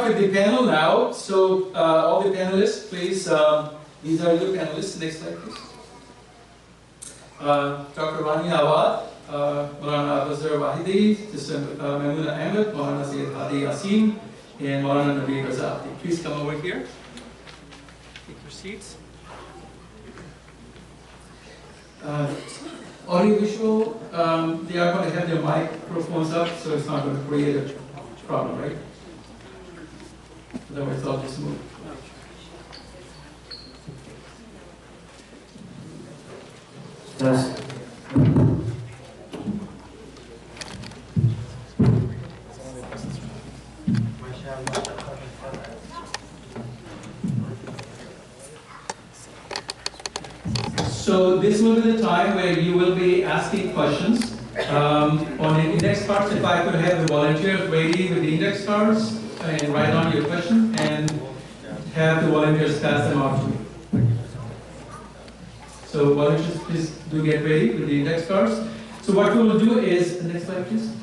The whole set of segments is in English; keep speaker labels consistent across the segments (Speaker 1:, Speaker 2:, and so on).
Speaker 1: with the panel now. So all the panelists, please, these are your panelists. Next slide, please. Dr. Rani Awad, Maulana Abazar Wahidi, Sister Maimuna Ahmed, Maulana Sayyid Hadi Asim, and Maulana Nabi Razati. Please come over here. Take your seats. Audio visual, they are going to have their microphones up, so it's not going to create a problem, right? Otherwise, I'll just move.
Speaker 2: Yes.
Speaker 1: So this will be the time where you will be asking questions. On the index cards, if I could have the volunteers ready with the index cards and write down your question and have the volunteers pass them out to me. So volunteers, please do get ready with the index cards. So what we will do is, the next slide please.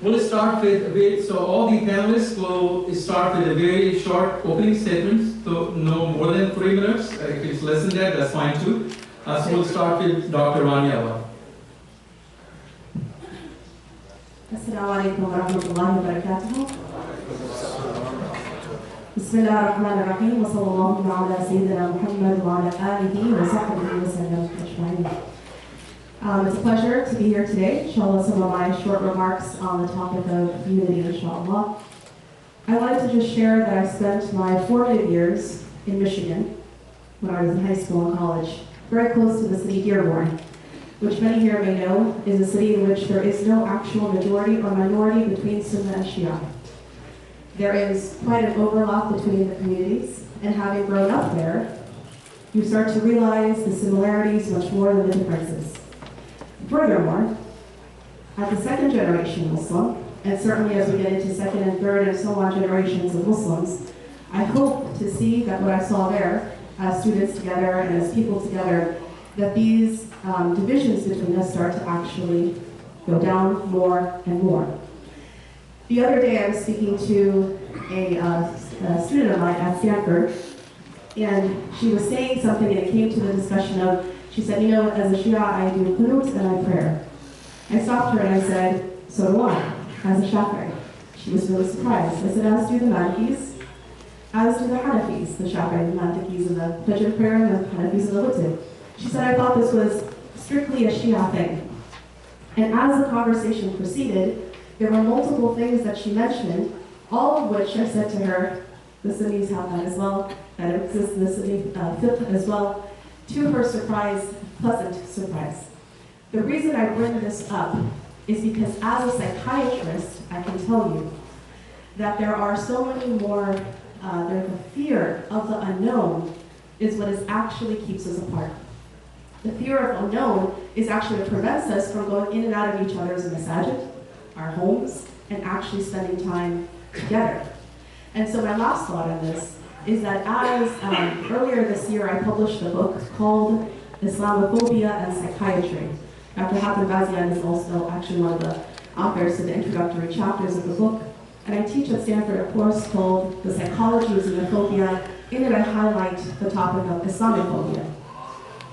Speaker 1: We'll start with, so all the panelists will start with a very short opening statement, so no more than 3 minutes. If it's less than that, that's fine too. So we'll start with Dr. Rani Awad.
Speaker 3: Assalamu alaikum wa rahmatullahi wa barakatuh. Bismillah ar-Rahman ar-Rahim wa sallallahu ala Sayyidina Muhammad wa ala alihi wa sahbihi wa sallam ajma'in. It's a pleasure to be here today. Inshallah, some of my short remarks on the topic of unity, inshallah. I wanted to just share that I spent my formative years in Michigan when I was in high school and college, very close to the city Dearborn, which many here may know is a city in which there is no actual majority or minority between Sunni and Shia. There is quite an overlap between the communities, and having grown up there, you start to realize the similarities much more than the differences. Furthermore, as a second generation Muslim, and certainly as we get into second and third and so on generations of Muslims, I hope to see that what I saw there, as students together and as people together, that these divisions between us start to actually go down more and more. The other day I was speaking to a student of mine at Stanford, and she was saying something, and it came to the discussion of, she said, you know, as a Shia, I do qunut and I pray. I stopped her and I said, so do I, as a Shafi'i. She was really surprised. I said, as do the Malikis, as do the Hanafis, the Shafi'i, the Malikis, and the Fajr prayer, and the Hanafis, and the Witr. She said, I thought this was strictly a Shia thing. And as the conversation proceeded, there were multiple things that she mentioned, all of which I said to her, the Sunnis have that as well, that it exists in the Sunni fiqh as well. To her surprise, pleasant surprise. The reason I bring this up is because as a psychiatrist, I can tell you that there are so many more, the fear of the unknown is what actually keeps us apart. The fear of unknown is actually what prevents us from going in and out of each other's masajid, our homes, and actually spending time together. And so my last thought on this is that as earlier this year I published a book called Islamophobia and Psychiatry. Dr. Hatem Bazian is also actually one of the authors of the introductory chapters of the book. And I teach at Stanford a course called The Psychology of Xenophobia. In it I highlight the topic of Islamophobia.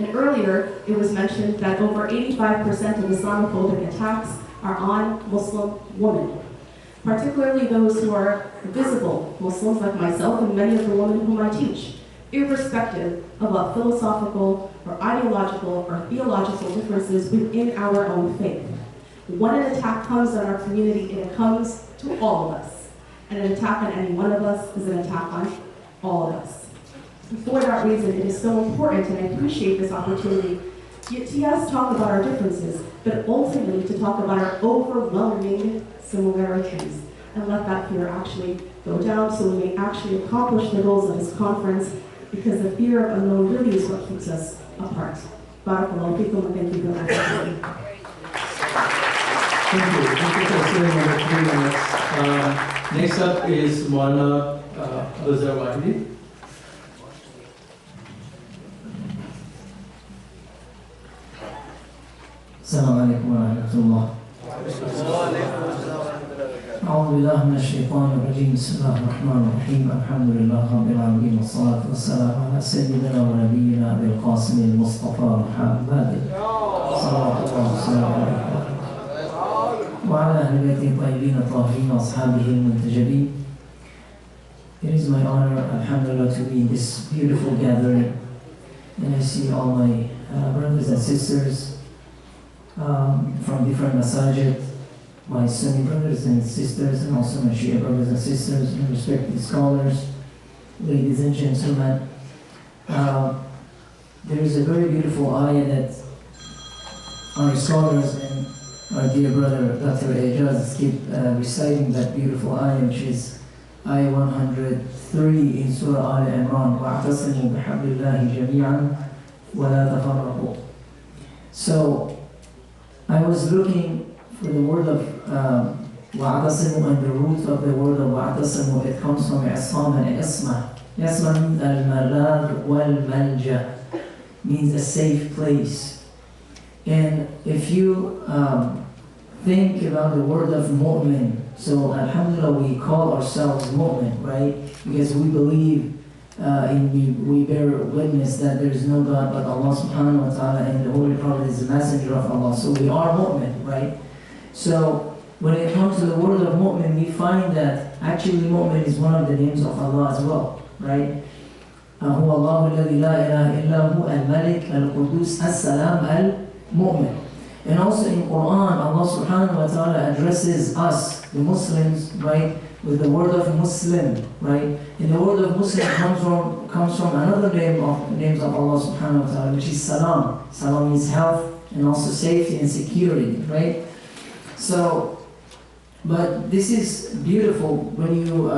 Speaker 3: And earlier it was mentioned that over 85% of Islamophobic attacks are on Muslim women, particularly those who are visible Muslims like myself and many of the women whom I teach, irrespective of what philosophical or ideological or theological differences within our own faith. When an attack comes on our community, it comes to all of us. And an attack on any one of us is an attack on all of us. For that reason, it is so important, and I appreciate this opportunity, to yes, talk about our differences, but ultimately to talk about our overwhelming similarities, and let that fear actually go down so we may actually accomplish the goals of this conference, because the fear of unknown really is what keeps us apart. Barakallahu feekum, and thank you very much.
Speaker 1: Thank you. Thank you for sharing your 3 minutes. Next up is Maulana Abazar Wahidi.
Speaker 2: Assalamu alaikum wa rahmatullah. أعوذ بالله من الشيطان الرجيم بسم الله الرحمن الرحيم الحمد لله رب العالمين والصلاة والسلام على سيدنا ونبينا أبي القاسم المصطفى محمد صلوات الله وسلامه عليه وعلى أهل بيته الطيبين الطاهرين وأصحابه المنتجبين. It is my honor, alhamdulillah, to be in this beautiful gathering, and I see all my brothers and sisters from different masajid, my Sunni brothers and sisters, and also my Shia brothers and sisters, and respected scholars, ladies and gentlemen. There is a very beautiful ayah that our scholars and our dear brother Dr. Ejaz keep reciting, that beautiful ayah, which is ayah 103 in Surah Al Imran, وَاعْتَصِمُوا بِحَبْلِ اللَّهِ جَمِيعًا وَلَا تَفَرَّقُوا. So, I was looking for the word of وَاعْتَصِمُوا, and the root of the word of وَاعْتَصِمُوا, it comes from إِصْمَا and إِصْمَة. إِصْمَة means al-marad wal-malja, means a safe place. And if you think about the word of mu'min, so alhamdulillah we call ourselves mu'min, right? Because we believe we bear witness that there is no God but Allah subhanahu wa ta'ala, and the Holy Prophet is the messenger of Allah. So we are mu'min, right? So when it comes to the word of mu'min, we find that actually mu'min is one of the names of Allah as well, right? هو الله الذي لا إله إلا هو الملك القدوس السلام المؤمن. And also in Quran, Allah subhanahu wa ta'ala addresses us, the Muslims, right, with the word of Muslim, right? And the word of Muslim comes from another names of Allah subhanahu wa ta'ala, which is Salam. Salam means health and also safety and security, right? So, but this is beautiful when you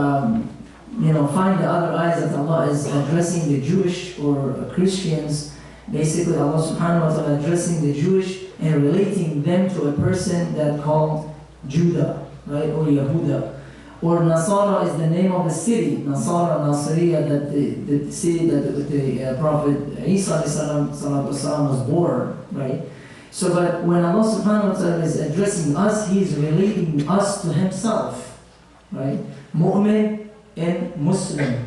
Speaker 2: find the other ayahs that Allah is addressing the Jewish or Christians. Basically, Allah subhanahu wa ta'ala addressing the Jewish and relating them to a person that called Judah, right, or Yehuda. Or Nasara is the name of the city, Nasara, Nasiriya, that the city that the Prophet Isa was born, right? So, but when Allah subhanahu wa ta'ala is addressing us, He is relating us to Himself, right? Mu'min and Muslim,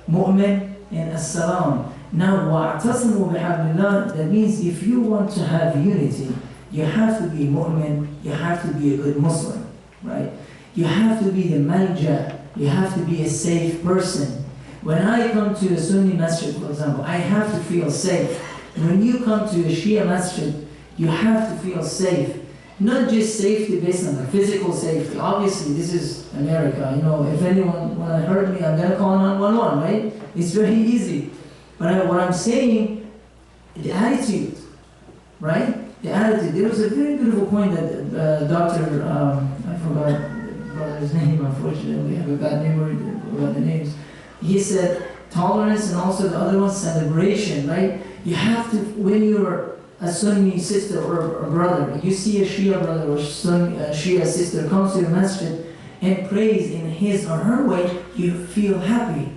Speaker 2: Mu'min and As-Salam. Now, وَاعْتَصِمُوا بِحَبْلِ اللَّهِ, that means if you want to have unity, you have to be mu'min, you have to be a good Muslim, right? You have to be the malja, you have to be a safe person. When I come to a Sunni masjid, for example, I have to feel safe. When you come to a Shia masjid, you have to feel safe. Not just safety based on the physical safety. Obviously, this is America. If anyone want to hurt me, I'm going to call 911, right? It's very easy. But what I'm saying, the attitude, right? The attitude. There was a very beautiful point that Dr. I forgot the brother's name, unfortunately. I have a bad memory about the names. He said tolerance and also the other one, celebration, right? You have to, when you're a Sunni sister or a brother, you see a Shia brother or Shia sister comes to your masjid and prays in his or her way, you feel happy.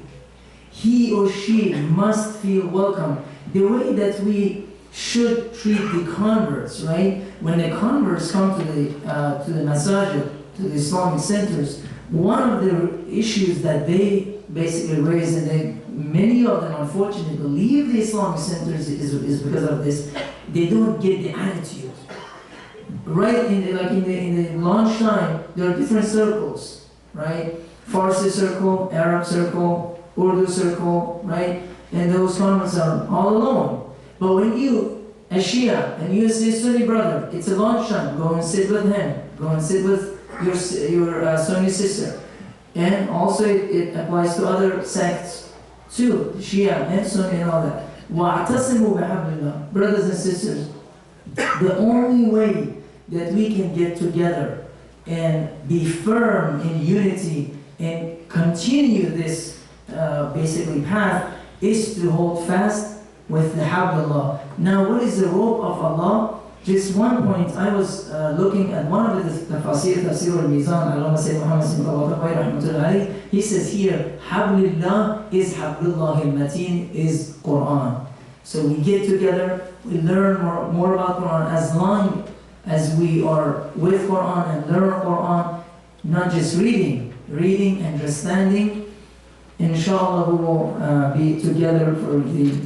Speaker 2: He or she must feel welcome. The way that we should treat the converts, right? When the converts come to the masajid, to the Islamic centers, one of the issues that they basically raise, and many of them unfortunately leave the Islamic centers is because of this. They don't get the attitude. Right in the lunchtime, there are different circles, right? Farsi circle, Arab circle, Urdu circle, right? And those converts are all alone. But when you, a Shia, and you see a Sunni brother, it's a lunchtime, go and sit with him. Go and sit with your Sunni sister. And also it applies to other sects too, Shia and Sunni and all that. وَاعْتَصِمُوا بِحَبْلِ اللَّهِ. Brothers and sisters, the only way that we can get together and be firm in unity and continue this basically path is to hold fast with the Hablullah. Now, what is the rope of Allah? Just one point, I was looking at one of the tafsir al-Mizan, Allama Sayyid Muhammad rahmatullahi, he says here, Hablullah is Hablullah al-Mateen, is Quran. So we get together, we learn more about Quran. As long as we are with Quran and learn Quran, not just reading and understanding. Inshallah, we will be together for the,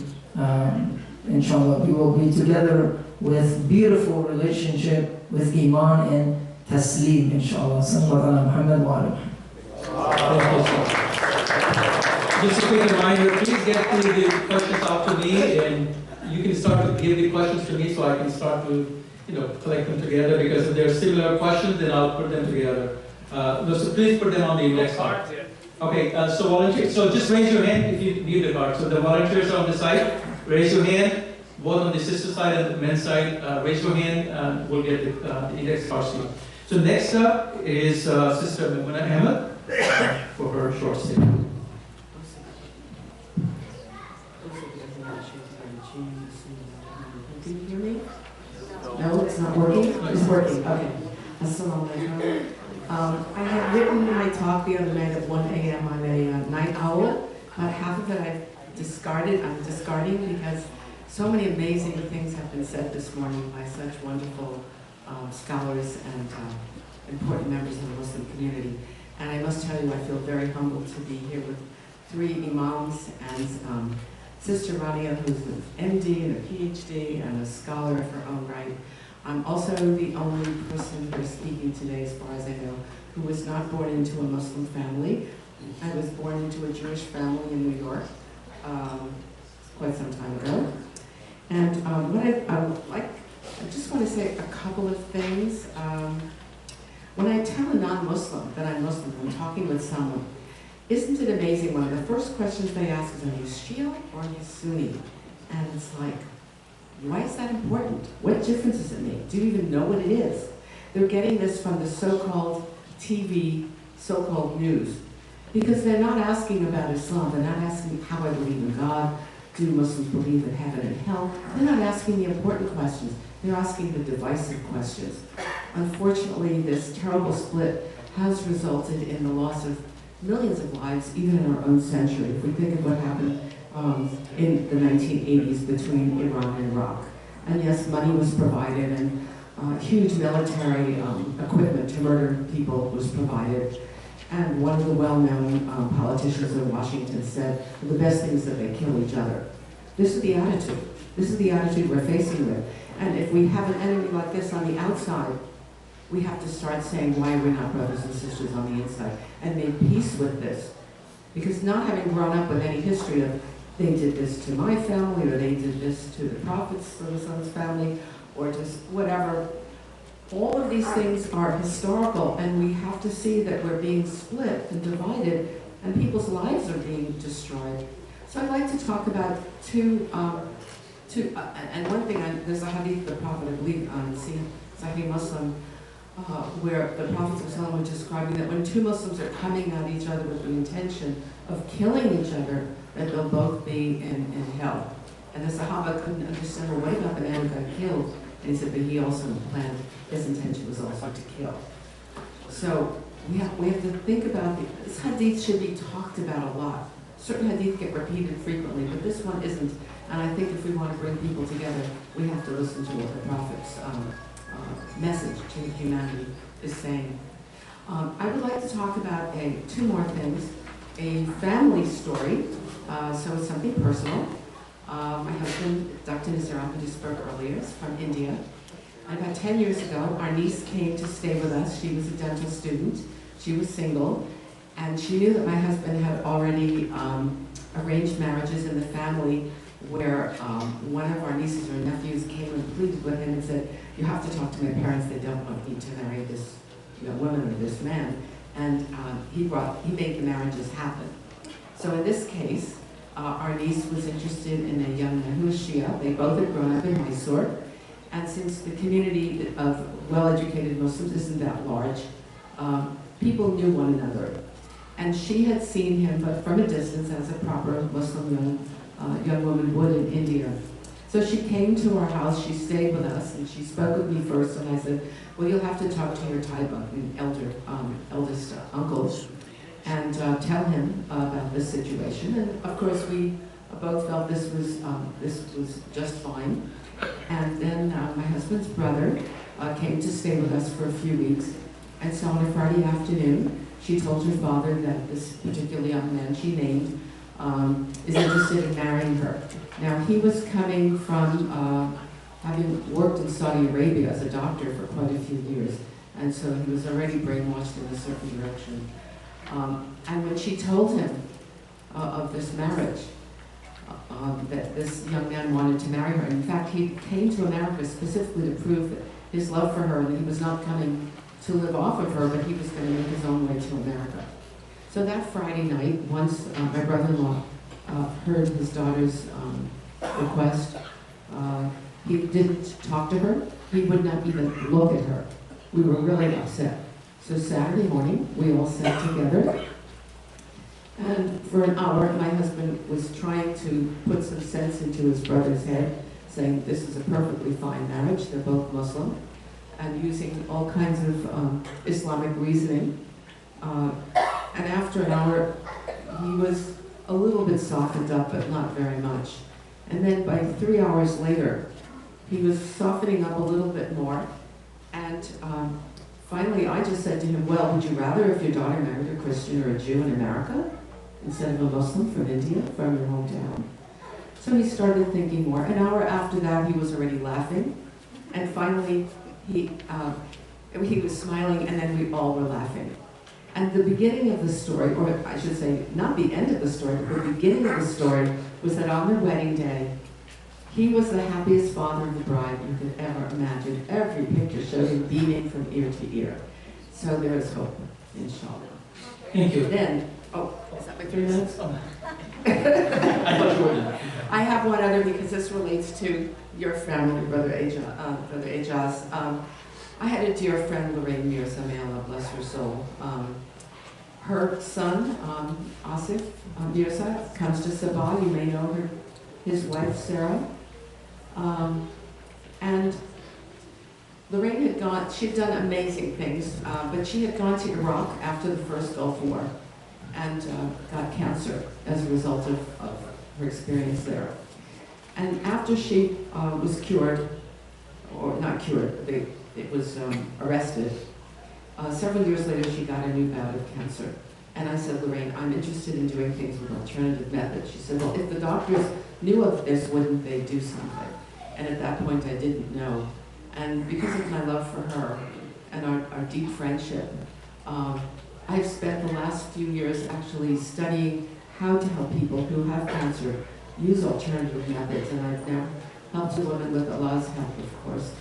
Speaker 2: inshallah, we will be together with beautiful relationship with Iman and Taslim, inshallah. Sallallahu ala Muhammad wa ala Muhammad.
Speaker 1: Thank you, sir. Just a quick reminder, please get to the questions after me, and you can start to give the questions to me so I can start to, collect them together, because if there are similar questions, then I'll put them together. So please put them on the index card. Okay, so volunteers, so just raise your hand if you need the card. So the volunteers are on the side, raise your hand, both on the sister side and the men's side, raise your hand, we'll get the index cards to you. So next up is Sister Maimuna Ahmed for her short statement.
Speaker 4: Can you hear me? No, it's not working? It's working, okay. Assalamu alaikum. I had written my talk the other night at 1 a.m. I'm a night owl. About half of it I've discarded. I'm discarding because so many amazing things have been said this morning by such wonderful scholars and important members of the Muslim community. And I must tell you, I feel very humbled to be here with 3 imams and Sister Rania, who's an MD and a PhD and a scholar of her own right. I'm also the only person who is speaking today, as far as I know, who was not born into a Muslim family. I was born into a Jewish family in New York quite some time ago. And I just want to say a couple of things. When I tell a non-Muslim that I'm Muslim, I'm talking with someone, isn't it amazing? One of the first questions they ask is, are you Shia or are you Sunni? And it's like, why is that important? What difference does it make? Do you even know what it is? They're getting this from the so-called TV, so-called news. Because they're not asking about Islam. They're not asking how I believe in God. Do Muslims believe in heaven and hell? They're not asking the important questions. They're asking the divisive questions. Unfortunately, this terrible split has resulted in the loss of millions of lives, even in our own century. If we think of what happened in the 1980s between Iran and Iraq. And yes, money was provided and huge military equipment to murder people was provided. And one of the well-known politicians in Washington said, well, the best thing is that they kill each other. This is the attitude. This is the attitude we're facing with. And if we have an enemy like this on the outside, we have to start saying why we're not brothers and sisters on the inside and make peace with this. Because not having grown up with any history of they did this to my family or they did this to the Prophet's son's family or just whatever, all of these things are historical and we have to see that we're being split and divided and people's lives are being destroyed. So I'd like to talk about and one thing, there's a hadith of the Prophet, I believe, Sahih Muslim, where the Prophet was describing that when 2 Muslims are coming at each other with the intention of killing each other, that they'll both be in hell. And the Sahaba couldn't understand, well, what about the man who got killed? And he said, but he also planned, his intention was also to kill. So we have to think about, this hadith should be talked about a lot. Certain hadith get repeated frequently, but this one isn't. And I think if we want to bring people together, we have to listen to what the Prophet's message to humanity is saying. I would like to talk about 2 more things. A family story, so it's something personal. My husband, Dr. Nizar, who spoke earlier, is from India. And about 10 years ago, our niece came to stay with us. She was a dental student. She was single. And she knew that my husband had already arranged marriages in the family where one of our nieces or nephews came and pleaded with him and said, you have to talk to my parents, they don't want me to marry this woman or this man. And he made the marriages happen. So in this case, our niece was interested in a young man who was Shia. They both had grown up in Mysore. And since the community of well-educated Muslims isn't that large, people knew one another. And she had seen him, but from a distance, as a proper Muslim young woman would in India. So she came to our house, she stayed with us, and she spoke with me first, and I said, well, you'll have to talk to your Taiba, eldest uncle, and tell him about this situation. And of course, we both felt this was just fine. And then my husband's brother came to stay with us for a few weeks, And so on a Friday afternoon, she told her father that this particular young man she named is interested in marrying her. Now, he was coming from having worked in Saudi Arabia as a doctor for quite a few years, and so he was already brainwashed in a certain direction. And when she told him of this marriage, that this young man wanted to marry her, in fact, he came to America specifically to prove that his love for her, and he was not coming to live off of her, but he was going to make his own way to America. So that Friday night, once my brother-in-law heard his daughter's request, he didn't talk to her. He would not even look at her. We were really upset. So Saturday morning, we all sat together, and for an hour, my husband was trying to put some sense into his brother's head, saying this is a perfectly fine marriage, they're both Muslim, and using all kinds of Islamic reasoning. And after an hour, he was a little bit softened up, but not very much. And then by 3 hours later, he was softening up a little bit more, and finally I just said to him, well, would you rather if your daughter married a Christian or a Jew in America instead of a Muslim from India, from your hometown? So he started thinking more. An hour after that, he was already laughing, and finally he was smiling, and then we all were laughing. And the beginning of the story, or I should say, not the end of the story, but the beginning of the story was that on their wedding day, he was the happiest father of the bride you could ever imagine. Every picture showed him beaming from ear to ear. So there is hope, inshallah.
Speaker 1: Thank you.
Speaker 4: Then, is that my 3 minutes?
Speaker 1: I thought you were.
Speaker 4: I have one other because this relates to your family, Brother Ejaz. I had a dear friend, Lorraine Mirza, may Allah bless her soul. Her son, Asif Mirza, comes to Sabah. You may know her, his wife, Sarah. And Lorraine had gone, she'd done amazing things, but she had gone to Iraq after the first Gulf War and got cancer as a result of her experience there. And after she was cured, or not cured, it was arrested, several years later she got a new bout of cancer. And I said, Lorraine, I'm interested in doing things with alternative methods. She said, well, if the doctors knew of this, wouldn't they do something? And at that point I didn't know. And because of my love for her and our deep friendship, I've spent the last few years actually studying how to help people who have cancer use alternative methods. And I've now helped a woman with Allah's help, of course.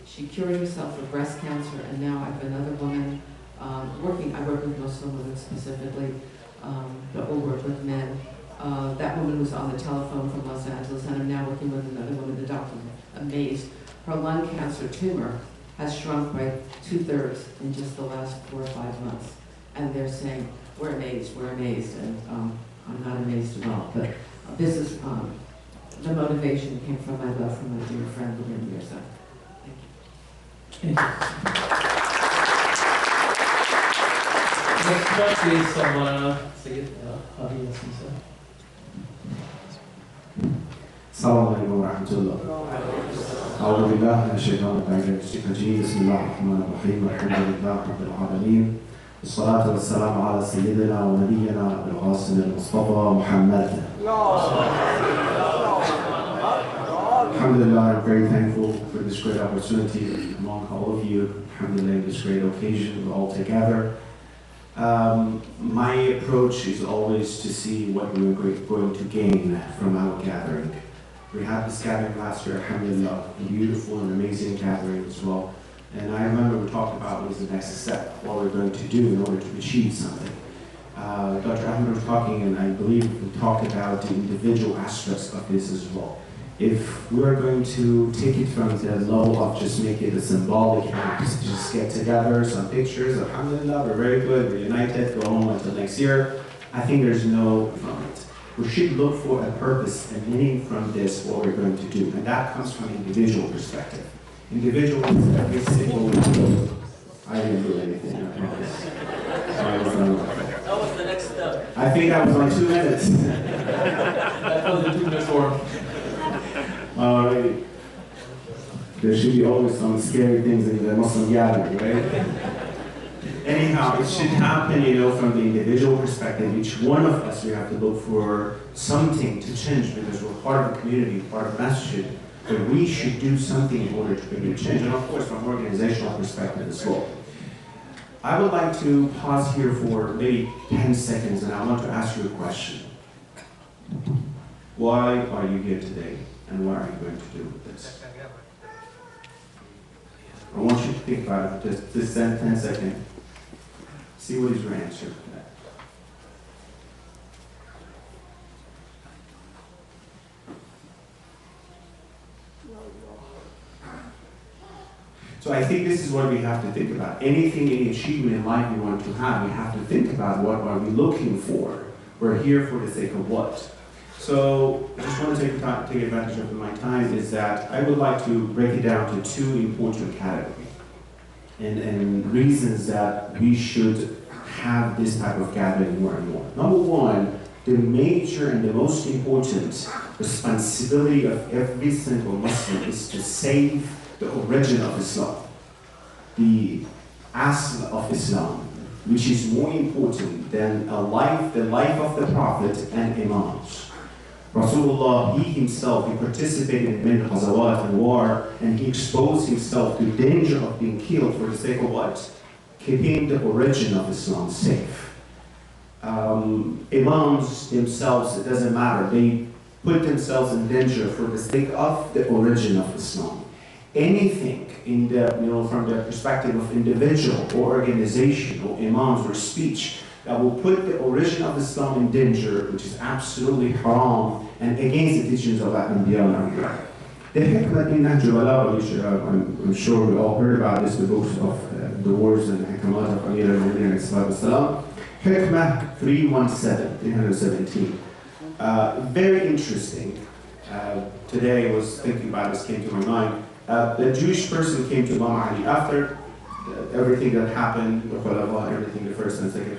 Speaker 4: She cured herself of breast cancer, and now I have another woman I work with Muslim women specifically, but we'll work with men. That woman was on the telephone from Los Angeles, and I'm now working with another woman. The doctor was amazed. Her lung cancer tumor has shrunk by 2/3 in just the last 4 or 5 months. And they're saying, we're amazed, and I'm not amazed at all. But this is, the motivation came from my love for my dear friend, Lorraine Mirza. Thank you.
Speaker 1: Thank you. Next up is Sayyid Hadi Yassin, sir.
Speaker 5: السلام عليكم ورحمة الله. أعوذ بالله من الشيطان الرجيم. بسم الله الرحمن الرحيم. الحمد لله رب العالمين. والصلاة والسلام على سيدنا ونبينا القاسم المصطفى محمد. Alhamdulillah, I'm very thankful for this great opportunity among all of you. Alhamdulillah, this great occasion, we're all together. My approach is always to see what we're going to gain from our gathering. We had this gathering last year, alhamdulillah, a beautiful and amazing gathering as well. And I remember we talked about what is the next step, what we're going to do in order to achieve something. Dr. Ahmed was talking, and I believe we talked about the individual aspects of this as well. If we are going to take it from the level of just make it a symbolic act, just get together, some pictures, alhamdulillah, we're very good, we're united, go home until next year, I think there's no from it. We should look for a purpose and meaning from this, what we're going to do. And that comes from an individual perspective. Individual perspective, simple. I didn't do anything, I promise.
Speaker 1: That was the next step.
Speaker 5: I think that was like 2 minutes.
Speaker 1: That was the 2 minutes form.
Speaker 5: Alrighty. There should be always some scary things in the Muslim gathering, right? Anyhow, it should happen, from the individual perspective. Each one of us, we have to look for something to change because we're part of the community, part of masjid. But we should do something in order to bring change, and of course, from an organizational perspective as well. I would like to pause here for maybe 10 seconds, and I want to ask you a question. Why are you here today, and what are you going to do with this? I want you to think about it, just 10 seconds. See what is your answer to that. So I think this is what we have to think about. Anything, any achievement in life we want to have, we have to think about what are we looking for. We're here for the sake of what. So I just want to take advantage of my time is that I would like to break it down to two important categories and reasons that we should have this type of gathering more and more. Number one, the major and the most important responsibility of every single Muslim is to save the origin of Islam, the asl of Islam, which is more important than the life of the Prophet and Imams. Rasulullah, he himself, he participated in many ghazawat and war, and he exposed himself to danger of being killed for the sake of what? Keeping the origin of Islam safe. Imams themselves, it doesn't matter, they put themselves in danger for the sake of the origin of Islam. Anything in the, from the perspective of individual or organization or imams or speech that will put the origin of Islam in danger, which is absolutely haram and against the teachings of Anbiya and Awliya. The hikmah in Nahj al-Balagha, which I'm sure we all heard about this, the books of the words and hikamat of Amir al-Mu'minin alayhi Hikmah 317. Very interesting. Today I was thinking about this, came to my mind. The Jewish person came to Imam Ali after everything that happened, everything, the first and second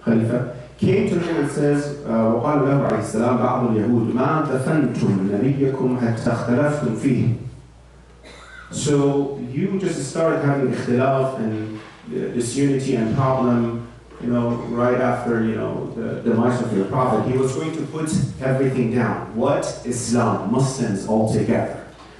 Speaker 5: Khalifa, came to him and says, وقال له عليه السلام بعض اليهود ما دفنتم نبيكم حتى اختلفتم فيه. So you just started having ikhtilaf and disunity and problem, right after, the demise of your prophet. He was going to put everything down. What? Islam, Muslims all together.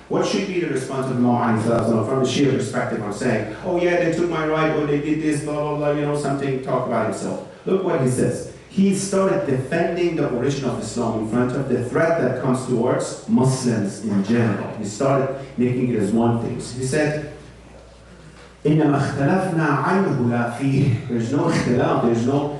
Speaker 5: What should be the response of Imam Ali from the Shia perspective? I'm saying, oh yeah, they took my right, or they did this, blah, blah, blah, something, talk about himself. Look what he says. He started defending the origin of Islam in front of the threat that comes towards Muslims in general. He started making it as one thing. So he said, إِنَّمَا اخْتَلَفْنَا عَنْهُ لَا فِيهِ. There's no ikhtilaf, there's no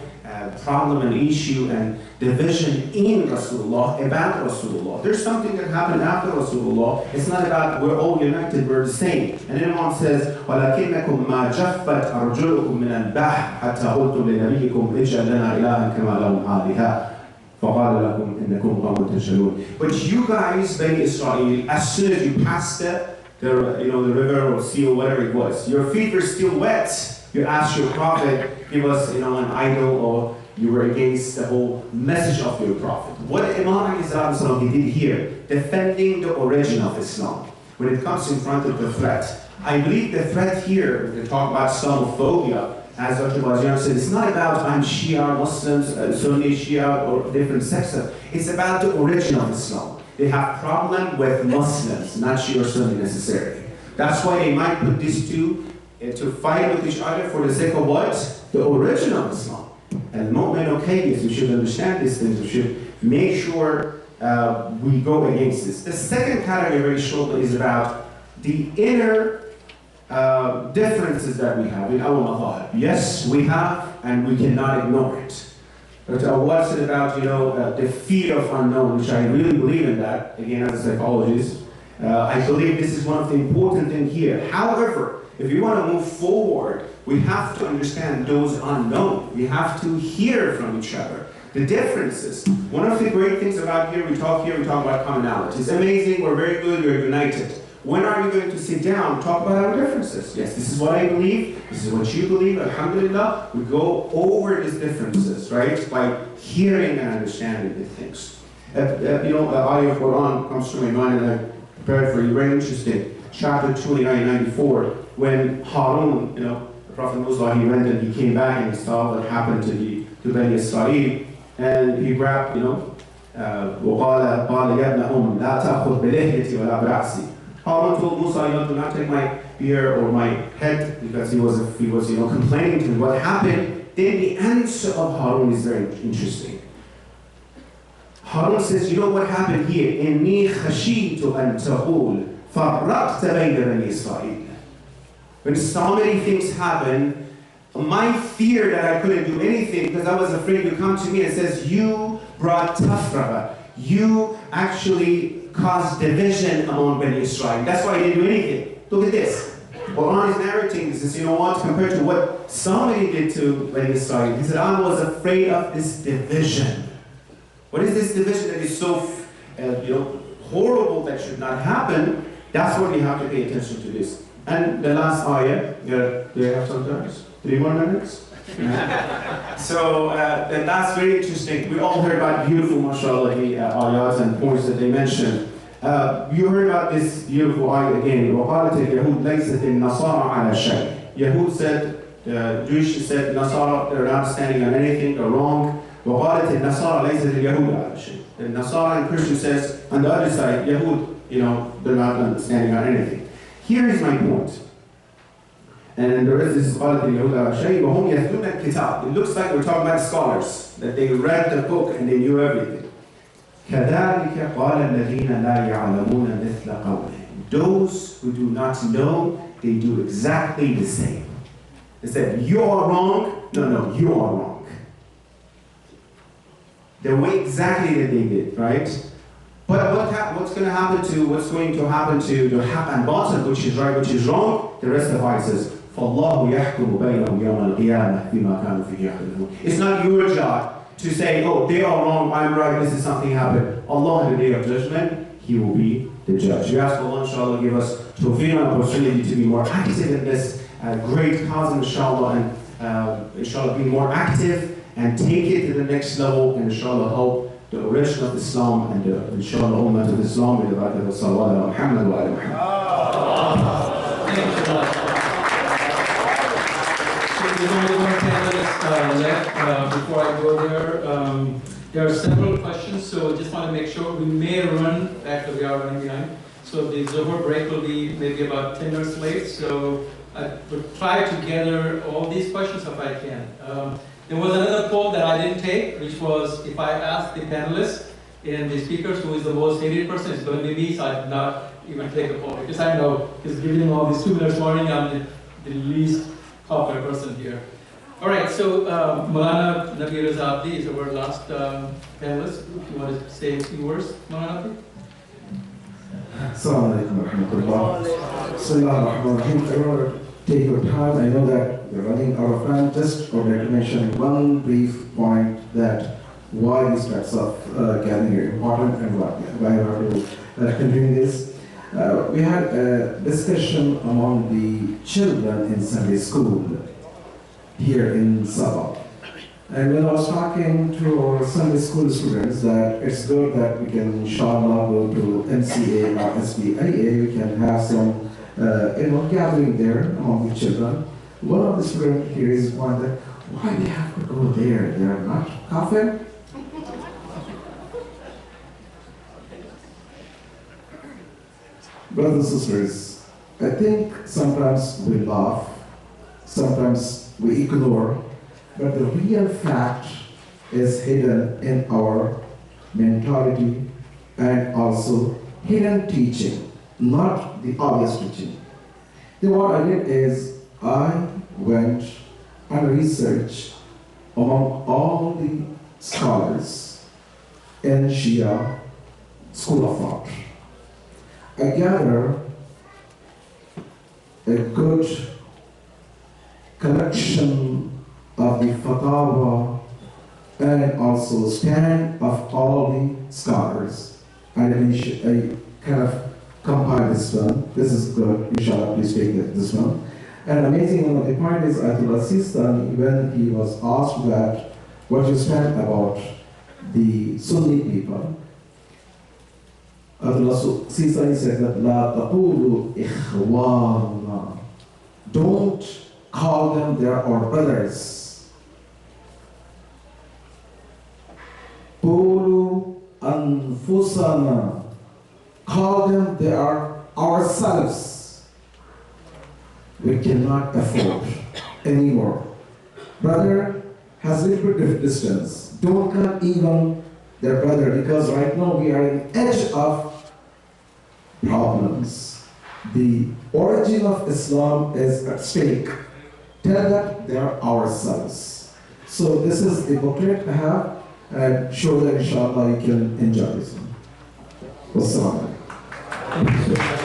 Speaker 5: problem and issue and division in Rasulullah about Rasulullah. There's something that happened after Rasulullah. It's not about we're all united, we're the same. And then Imam says, وَلَكِنَّكُمْ مَا جَفَّتْ أَرْجُلُكُمْ مِنَ الْبَحْرِ حَتَّى قُلْتُمْ لِنَبِيِّكُمْ اجْعَلْ لَنَا إِلَهًا كَمَا لَهُمْ آلِهَةٌ فَقَالَ لَكُمْ إِنَّكُمْ قَوْمٌ تَجْهَلُونَ. But you guys, Bani Israel, as soon as you passed the river or sea or whatever it was, your feet were still wet. You asked your prophet, give us, an idol, or you were against the whole message of your prophet. What Imam Ali he did here, defending the origin of Islam. When it comes in front of the threat, I believe the threat here, when we talk about Islamophobia, as Dr. Bazian said, it's not about I'm Shia, Muslims, Sunni, Shia, or different sects. It's about the origin of Islam. They have problem with Muslims, not Shia or Sunni necessarily. That's why they might put these two to fight with each other for the sake of what? The origin of Islam. And mu'min, okay, yes, we should understand these things. We should make sure we go against this. The second category, very shortly, is about the inner differences that we have in our madhahib. Yes, we have, and we cannot ignore it. But what's it about, the fear of unknown, which I really believe in that, again, as a psychologist. I believe this is one of the important things here. However, if you want to move forward, we have to understand those unknown. We have to hear from each other. The differences. One of the great things about we talk about commonality. It's amazing, we're very good, we're united. When are we going to sit down and talk about our differences? Yes, this is what I believe, this is what you believe, alhamdulillah. We go over these differences, right? By hearing and understanding the things. Ayah of Quran comes to my mind and I prepared for you, very interesting. chapter 29, 94, when Harun, the Prophet Musa, he went and he came back and he saw what happened to Bani Israel, and he grabbed, وقال يا ابن لا تأخذ بلحيتي ولا برأسي. Harun told Musa, do not take my beard or my head, because he was complaining to him what happened. Then the answer of Harun is very interesting. Harun says, you know what happened here? إني خشيت أن تقول فرقت بين بني إسرائيل. When so many things happen, my fear that I couldn't do anything because I was afraid to come to me and says, you brought tafraqa. You actually caused division among Bani Israel. That's why I didn't do anything. Look at this. Quran is narrating this, compared to what somebody did to Bani Israel. He said, I was afraid of this division. What is this division that is so, horrible that should not happen? That's what we have to pay attention to this. And the last ayah, do you have some time? 3 more minutes? So, and that's very interesting. We all heard about beautiful, mashallah, the ayahs and points that they mentioned. You heard about this beautiful ayah again. وَقَالَتِ الْيَهُودُ لَيْسَتِ النَّصَارَى عَلَى شَيْءٍ. Yahud said, Jewish said, Nasara, they're not standing on anything, they're wrong. وَقَالَتِ النَّصَارَى لَيْسَتِ الْيَهُودُ عَلَى شَيْءٍ. The Nasara and Christian says, on the other side, Yahud, they're not standing on anything. Here is my point. And the rest is قالت اليهود على شيء وهم يتلون الكتاب. It looks like we're talking about scholars, that they read the book and they knew everything. كذلك قال الذين لا يعلمون مثل قولهم. Those who do not know, they do exactly the same. They said, you are wrong. No, you are wrong. The way exactly that they did, right? But what's going to happen to the haq and batil, which is right, which is wrong? The rest of it says, فَاللَّهُ يَحْكُمُ بَيْنَهُمْ يَوْمَ الْقِيَامَةِ بِمَا كَانُوا فِيهِ يَخْتَلِفُونَ. It's not your job to say, oh, they are wrong, I'm right, this is something happened. Allah, on the day of judgment, He will be the judge. We ask Allah, inshallah, give us tawfiq and opportunity to be more active in this great cause, inshallah, and inshallah, be more active and take it to the next level, and inshallah, help the origin of Islam and the inshallah ummah of Islam with the barakah of sallallahu Muhammad wa ala Muhammad.
Speaker 1: Thank you. So there's only one 10 minutes left before I go there. There are several questions, so just want to make sure we may run, actually we are running behind. So the Zohar break will be maybe about 10 minutes late, so I will try to gather all these questions if I can. There was another poll that I didn't take, which was if I asked the panelists and the speakers who is the most hated person, it's going to be me, so I did not even take a poll. Because I know, because giving all these 2 minutes warning, I'm the least popular person here. All right, so Maulana Nabi Raza Abdi is our last panelist. If you want to say a few words, Maulana Abdi?
Speaker 6: Assalamu alaikum wa rahmatullah. Bismillahir Rahmanir Rahim. Take your time. I know that we're running out of time. Just would like to mention one brief point that why these types of gathering are important and why we have to continue this. We had a discussion among the children in Sunday school here in Sabah. And when I was talking to our Sunday school students that it's good that we can inshallah go to MCA or SBIA, we can have some gathering there among the children. One of the students here is wondering, why we have to go there? They are not kafir? Brothers and sisters, I think sometimes we laugh, sometimes we ignore, but the real fact is hidden in our mentality and also hidden teaching, not the obvious teaching. Then what I did is I went and researched among all the scholars in Shia school of thought. I gather a good collection of the fatwa and also stand of all the scholars. And I kind of compiled this one. This is good, inshallah, please take this one. And amazing one of the point is Ayatollah Sistani, when he was asked that what you stand about the Sunni people, Rasul said that La taqulu ikhwanuna. Don't call them they are our brothers. Qulu anfusana. Call them they are ourselves. We cannot afford anymore. Brother has a little bit of distance. Don't call even their brother, because right now we are in edge of problems. The origin of Islam is at stake. Tell that they are ourselves. So this is the booklet I have, and I'm sure that inshallah you can enjoy this one. Wassalamu alaikum.
Speaker 1: Thank you so much.